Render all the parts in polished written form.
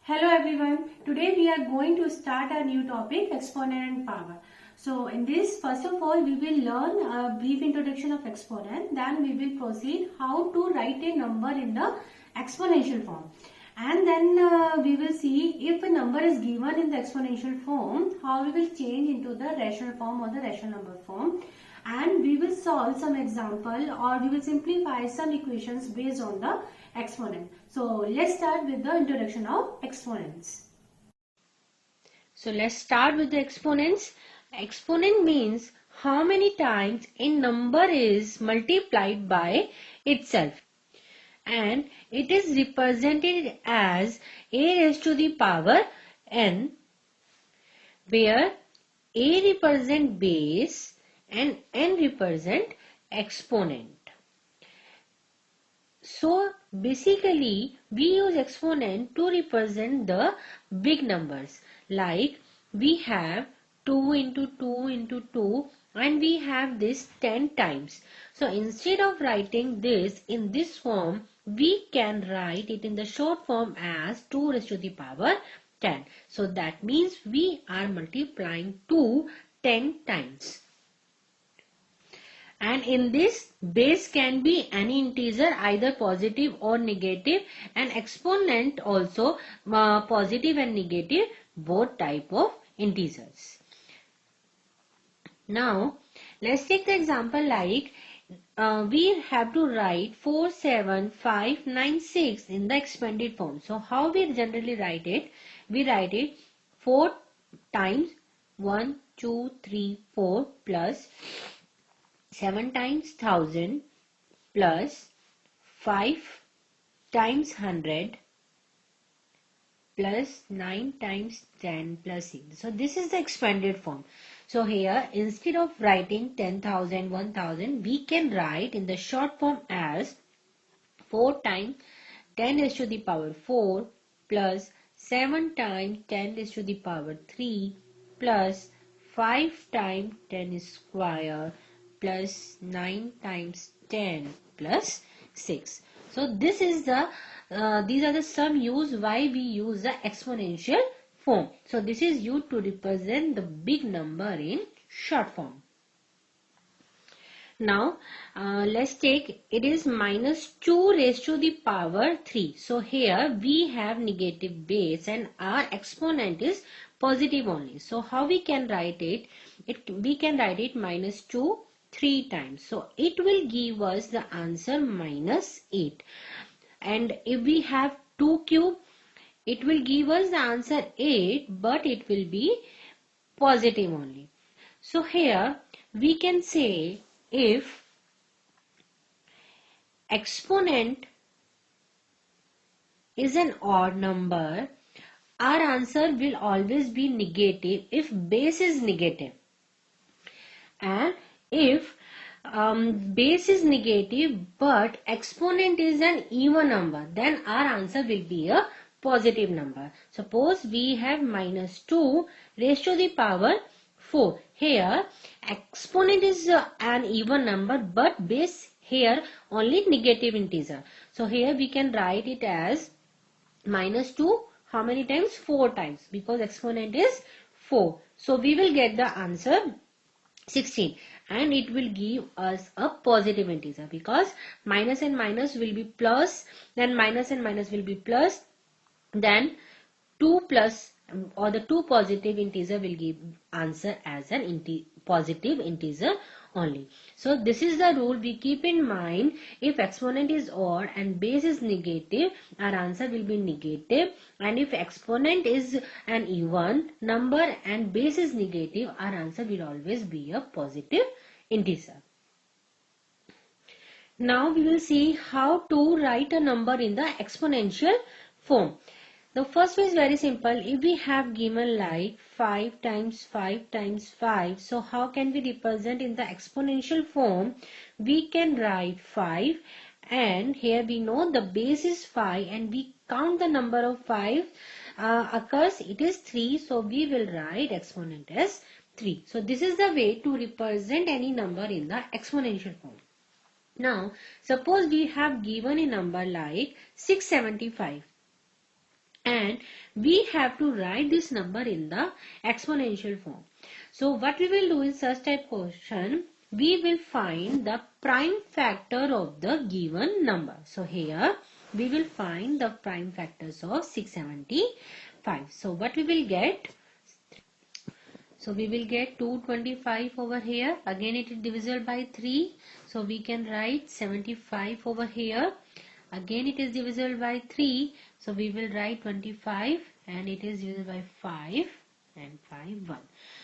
Hello everyone. Today we are going to start a new topic, exponent and power. So in this, first of all, we will learn a brief introduction of exponent. Then we will proceed how to write a number in the exponential form. And then we will see if a number is given in the exponential form, how we will change into the rational form or the rational number form. And we will solve some example or we will simplify some equations based on the exponent. So let's start with the introduction of exponents. So let's start with the exponents. Exponent means how many times a number is multiplied by itself, and it is represented as a raised to the power n, where a represent base and n represent exponent. So basically we use exponent to represent the big numbers, like we have 2 into 2 into 2 and we have this 10 times. So instead of writing this in this form, we can write it in the short form as 2 raised to the power 10. So that means we are multiplying 2 10 times. And in this, base can be any integer, either positive or negative, and exponent also positive and negative, both type of integers. Now let's take the example like we have to write 47596 in the expanded form. So how we generally write it? We write it 4 times 1 2 3 4 plus 7 times 1000 plus 5 times 100 plus 9 times 10 plus 6. So this is the expanded form. So here instead of writing 10,000, 1000, we can write in the short form as 4 times 10 raised to the power 4 plus 7 times 10 raised to the power 3 plus 5 times 10 square plus 9 times 10 plus 6. So this is the these are the sum used why we use the exponential form. So this is used to represent the big number in short form. Now let's take, it is minus 2 raised to the power 3. So here we have negative base and our exponent is positive only. So how we can write it? We can write it minus 2 3 times. So it will give us the answer minus 8. And if we have 2 cube, it will give us the answer 8, but it will be positive only. So here we can say if exponent is an odd number, our answer will always be negative if base is negative. And if base is negative but exponent is an even number, then our answer will be a positive number. Suppose we have minus 2 raised to the power 4. Here exponent is an even number but base here only negative integer. So here we can write it as minus 2 how many times? 4 times, because exponent is 4. So we will get the answer 16, and it will give us a positive integer, because minus and minus will be plus, then minus and minus will be plus, then 2 plus or the 2 positive integer will give answer as an positive integer only. So this is the rule we keep in mind. If exponent is odd and base is negative, our answer will be negative, and if exponent is an even number and base is negative, our answer will always be a positive integer. Now we will see how to write a number in the exponential form. The first way is very simple. If we have given like 5 times 5 times 5, so how can we represent in the exponential form? We can write 5, and here we know the base is 5 and we count the number of 5 occurs, it is 3, so we will write exponent as 3. So this is the way to represent any number in the exponential form. Now suppose we have given a number like 675. and we have to write this number in the exponential form. So what we will do in such type question, we will find the prime factor of the given number. So here we will find the prime factors of 675. So what we will get? So we will get 225 over here. Again it is divisible by 3. So we can write 75 over here. Again it is divisible by 3. So we will write 25 and it is divisible by 5 and 5 1.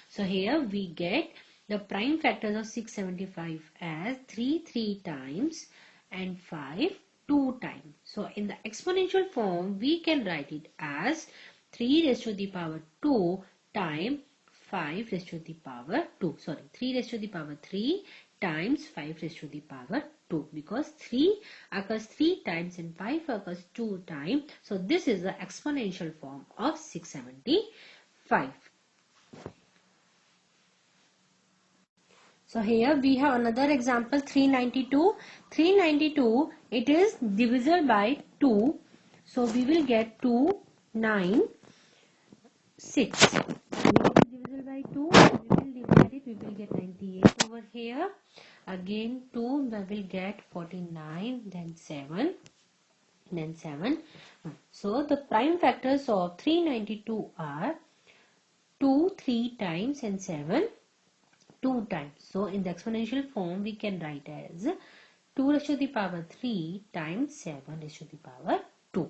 So here we get the prime factors of 675 as 3 times and 5 2 times. So in the exponential form we can write it as 3 raised to the power 2 times 5 raised to the power 2. Sorry, 3 raised to the power 3 times 5 raised to the power 2, because 3 occurs 3 times and 5 occurs 2 times. So this is the exponential form of 675. So here we have another example, 392. 392, it is divisible by 2. So we will get 2, 9, 6. Divisible by 2, we will divide it, we will get 98 over here. Again 2, we will get 49, then 7, then 7. So the prime factors of 392 are 2 3 times and 7 2 times. So in the exponential form we can write as 2 raised to the power 3 times 7 raised to the power 2.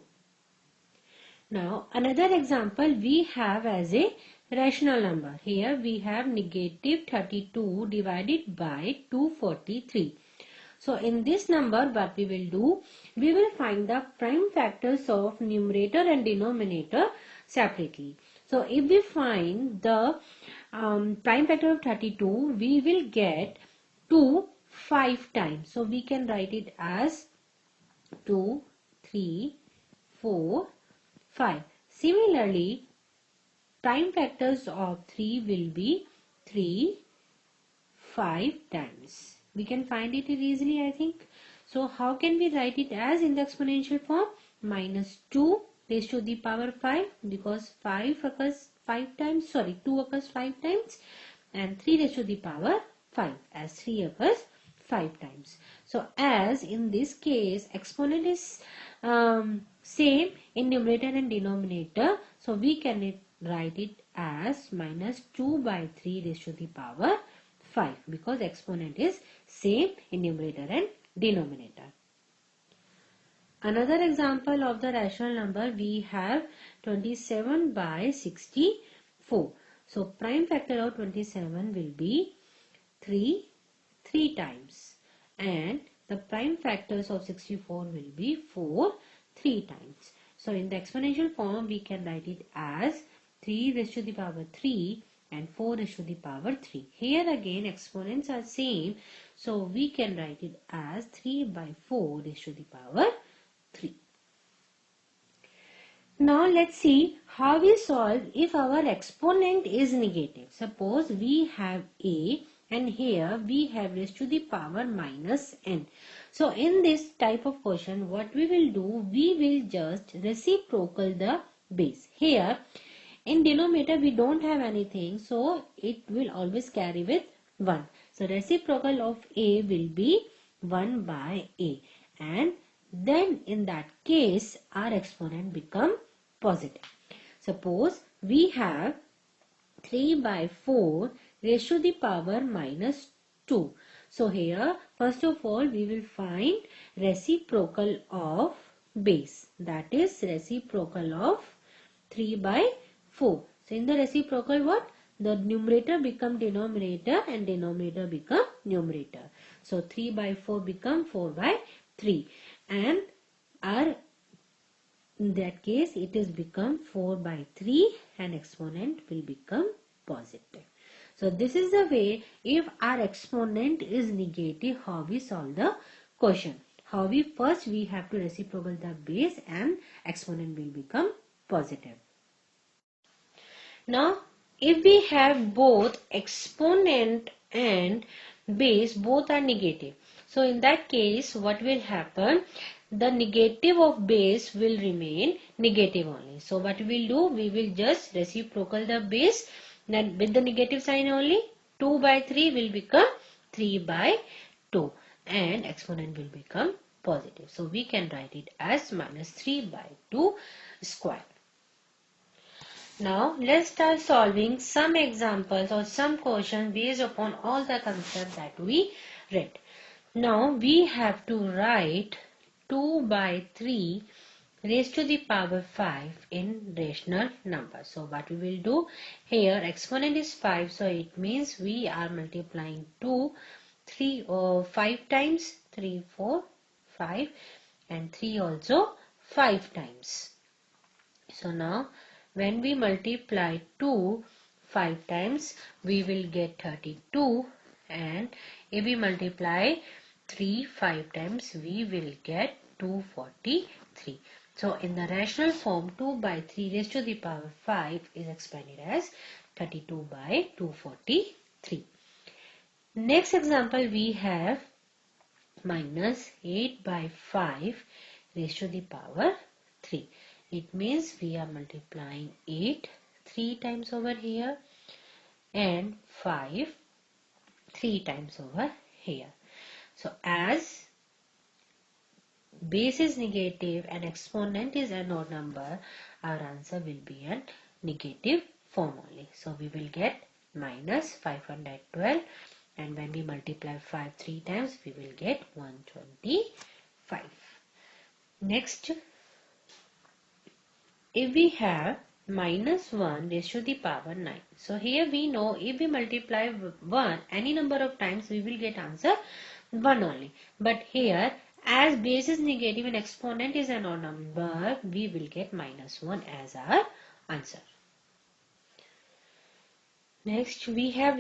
Now another example we have as a rational number. Here we have negative 32 divided by 243. So in this number what we will do, we will find the prime factors of numerator and denominator separately. So if we find the prime factor of 32, we will get 2 5 times. So we can write it as 2, 3, 4, 5. Similarly, prime factors of 3 will be 3, 5 times. We can find it easily, I think. So how can we write it as in the exponential form? Minus 2 raised to the power 5, because 5 occurs 5 times, sorry, 2 occurs 5 times, and 3 raised to the power 5, as 3 occurs 5 times. So as in this case exponent is same in numerator and denominator, so we can write it as minus 2 by 3 raised to the power 5, because exponent is same in numerator and denominator. Another example of the rational number, we have 27 by 64. So prime factor of 27 will be 3 times, and the prime factors of 64 will be 4 3 times. So in the exponential form we can write it as 3 raised to the power 3 and 4 raised to the power 3. Here again exponents are same, so we can write it as 3 by 4 raised to the power 3. Now let's see how we solve if our exponent is negative. Suppose we have a and here we have raised to the power minus n. So in this type of question, what we will do, we will just reciprocal the base. Here in denominator we don't have anything, so it will always carry with 1. So reciprocal of a will be 1 by a, and then in that case our exponent become positive. Suppose we have 3 by 4 raised to the power minus 2. So here first of all we will find reciprocal of base, that is reciprocal of 3 by 4. So in the reciprocal, what? The numerator become denominator and denominator become numerator. So 3 by 4 become 4 by 3, and our in that case it is become 4 by 3 and exponent will become positive. So this is the way, if our exponent is negative, how we solve the question. How we first we have to reciprocal the base and exponent will become positive. Now if we have both exponent and base both are negative, so in that case what will happen, the negative of base will remain negative only. So what we will do, we will just reciprocal the base, then with the negative sign only, 2 by 3 will become 3 by 2 and exponent will become positive. So we can write it as minus 3 by 2 square. Now let's start solving some examples or some questions based upon all the concepts that we read. Now we have to write 2 by 3 raised to the power 5 in rational numbers. So what we will do here, exponent is 5, so it means we are multiplying 2, 3 or 5 times, 3, 4, 5 and 3 also 5 times. So now when we multiply 2 5 times, we will get 32, and if we multiply 3 5 times, we will get 243. So in the rational form, 2 by 3 raised to the power 5 is expanded as 32 by 243. Next example we have minus 8 by 5 raised to the power 3. It means we are multiplying 8 3 times over here and 5 3 times over here. So as base is negative and exponent is an odd number, our answer will be a negative form only. So we will get minus 512, and when we multiply 5 3 times, we will get 125. Next, if we have minus 1 raised to the power 9. So here we know if we multiply 1 any number of times, we will get answer 1 only. But here as base is negative and exponent is an odd number, we will get minus 1 as our answer. Next we have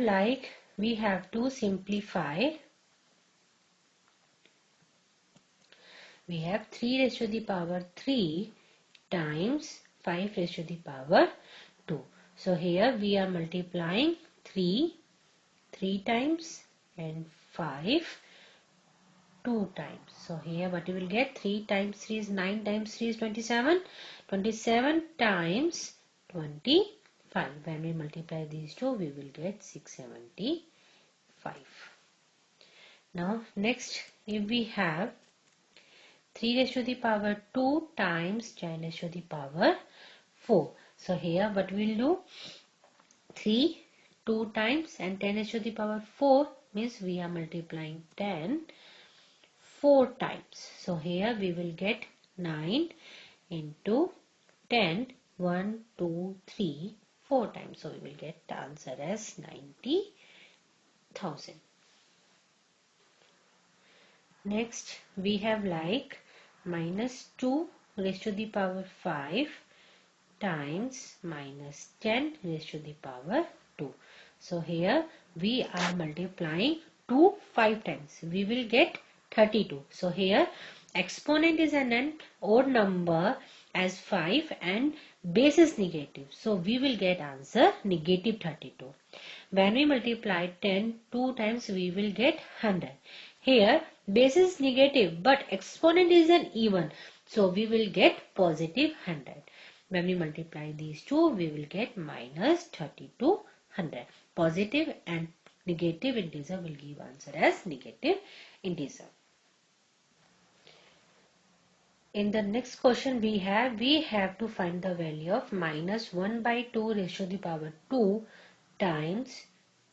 to simplify. We have 3 raised to the power 3 times 5 raised to the power 2. So here we are multiplying 3 times and 5 2 times. So here what you will get, 3 times 3 is 9 times 3 is 27. 27 times 25. When we multiply these two, we will get 675. Now next, if we have 3 raised to the power 2 times 10 raised to the power 4. So here what we will do, 3 2 times and 10 raised to the power 4 means we are multiplying 10 4 times. So here we will get 9 into 10, 1, 2, 3, 4 times. So we will get the answer as 90,000. Next we have minus 2 raised to the power 5 times minus 10 raised to the power 2. So here we are multiplying 2 5 times. We will get 32. So here exponent is an odd number as 5 and base is negative. So we will get answer negative 32. When we multiply 10 2 times, we will get 100. Here base is negative but exponent is an even. So we will get positive 100. When we multiply these two, we will get minus 3200. Positive and negative integer will give answer as negative integer. In the next question we have to find the value of minus 1 by 2 raised to the power 2 times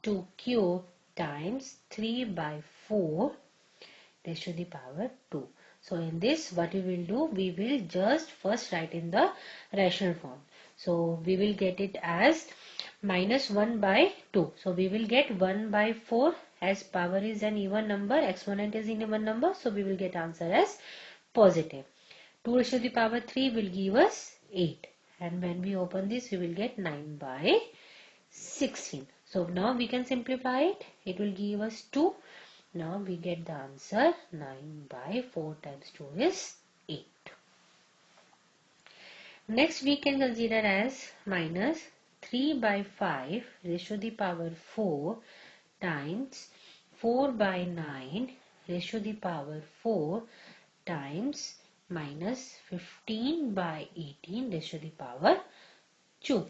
2 cube times 3 by 4 raised to the power 2. So in this what we will do, we will just first write in the rational form. So we will get it as minus 1 by 2. So we will get 1 by 4, as power is an even number, exponent is an even number. So we will get answer as positive. 2 raised to the power 3 will give us 8. And when we open this, we will get 9 by 16. So now we can simplify it. It will give us 2. Now we get the answer 9 by 4 times 2 is 8. Next we can consider as minus 3 by 5 raised to the power 4 times 4 by 9 raised to the power 4 times minus 15 by 18 raised to the power 2.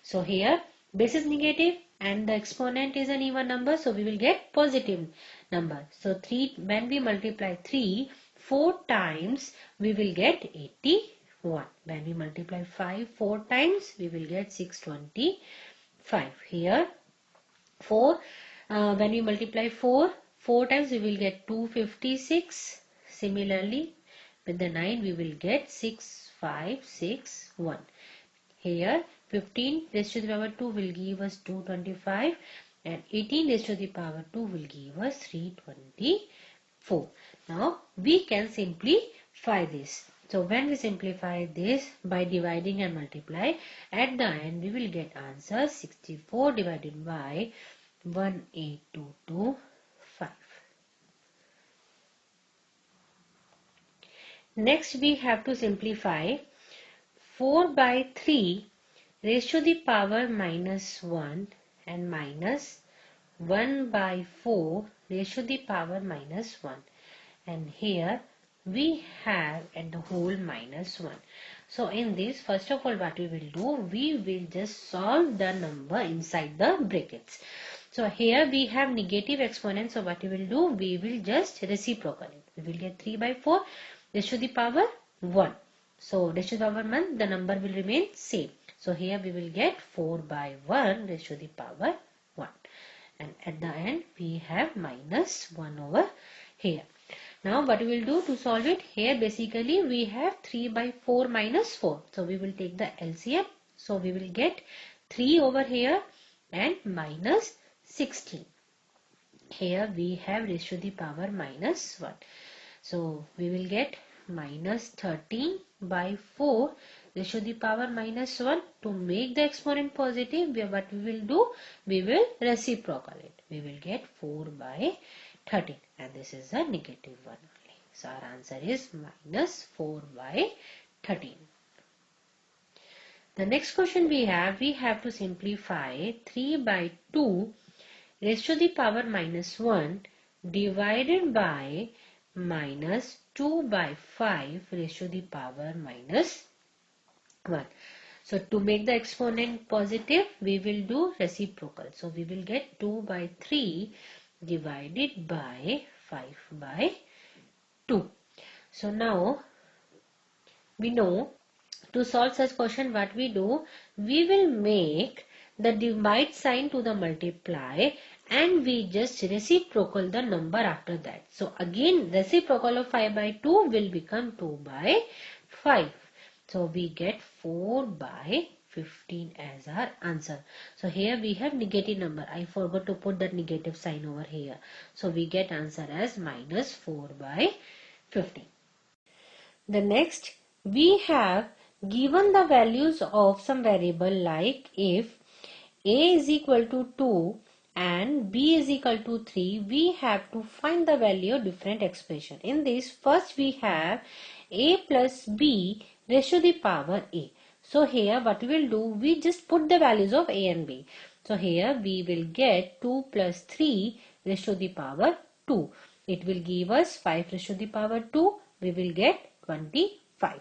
So here base is negative and the exponent is an even number, so we will get positive number. So 3, when we multiply 3 4 times, we will get 81. When we multiply 5 4 times, we will get 625. Here 4, when we multiply 4 times, we will get 256. Similarly, with the 9, we will get 6561. Here 15 raised to the power 2 will give us 225 and 18 raised to the power 2 will give us 324. Now we can simplify this. So when we simplify this by dividing and multiply, at the end we will get answer 64 divided by 18225. Next we have to simplify 4 by 3 raised to the power minus 1 and minus 1 by 4 raised to the power minus 1. And here we have at the whole minus 1. So in this, first of all, what we will do, we will just solve the number inside the brackets. So here we have negative exponent. So what we will do, we will just reciprocal it. We will get 3 by 4 raised to the power 1. So raised to the power 1, the number will remain same. So here we will get 4 by 1 raised to the power 1. And at the end we have minus 1 over here. Now what we will do to solve it, here basically we have 3 by 4 minus 4. So we will take the LCM. So we will get 3 over here and minus 16. Here we have raised to the power minus 1. So we will get minus 13 by 4 raised to the power minus 1. To make the exponent positive, what we will do, we will reciprocal it. We will get 4 by 13 and this is a negative one only. So our answer is minus 4 by 13. The next question we have to simplify 3 by 2 raised to the power minus 1 divided by minus 2 by 5 raised to the power minus 1. So to make the exponent positive, we will do reciprocal. So we will get 2 by 3 divided by 5 by 2. So now we know to solve such question, what we do, we will make the divide sign to the multiply and we just reciprocal the number after that. So again reciprocal of 5 by 2 will become 2 by 5. So we get 4 by 15 as our answer. So here we have negative number. I forgot to put that negative sign over here. So we get answer as minus 4 by 15. The next we have given the values of some variable, like if a is equal to 2 and b is equal to 3, we have to find the value of different expression. In this, first we have a plus b raised to the power a. So here what we will do, we just put the values of a and b. So here we will get 2 plus 3 raised to the power 2. It will give us 5 raised to the power 2. We will get 25.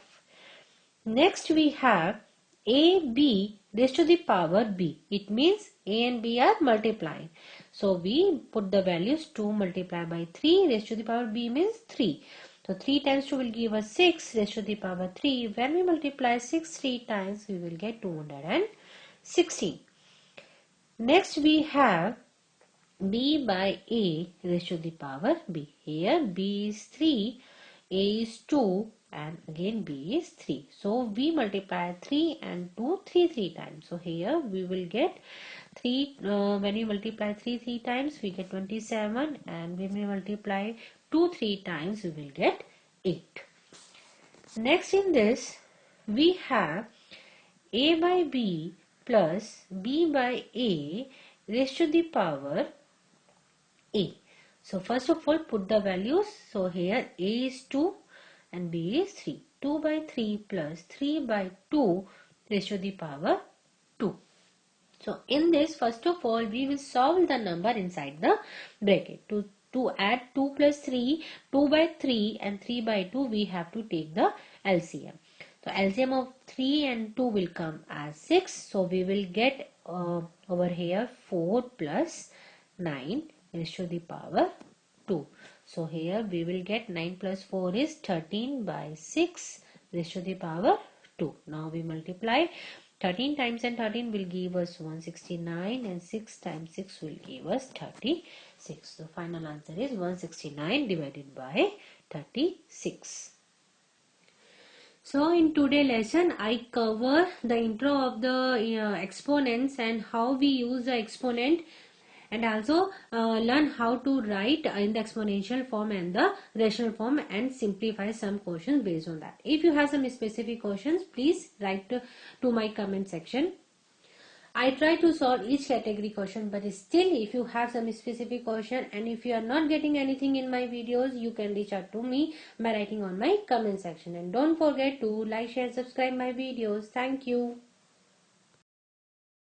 Next we have ab raised to the power b. It means a and b are multiplying. So we put the values 2 multiplied by 3 raised to the power b means 3. So 3 times 2 will give us 6 raised to the power 3. When we multiply 6 3 times, we will get 216. Next we have b by a raised to the power b. Here b is 3, a is 2 and again b is 3. So we multiply 3 and 2 3 times. So here we will get 3, when we multiply 3 times we get 27 and when we multiply 2 3 times we will get 8. Next in this we have a by b plus b by a raised to the power a. So first of all put the values. So here a is 2 and b is 3. 2 by 3 plus 3 by 2 raised to the power 2. So in this, first of all we will solve the number inside the bracket. To To add 2 plus 3, 2 by 3 and 3 by 2, we have to take the LCM. So LCM of 3 and 2 will come as 6. So we will get over here 4 plus 9 raised to the power 2. So here we will get 9 plus 4 is 13 by 6 raised to the power 2. Now we multiply. 13 times and 13 will give us 169 and 6 times 6 will give us 36. The final answer is 169 divided by 36. So in today's lesson, I cover the intro of the exponents and how we use the exponent, and also learn how to write in the exponential form and the rational form and simplify some questions based on that. If you have some specific questions, please write to my comment section. I try to solve each category question, but still if you have some specific question and if you are not getting anything in my videos, you can reach out to me by writing on my comment section. And don't forget to like, share, subscribe my videos. Thank you.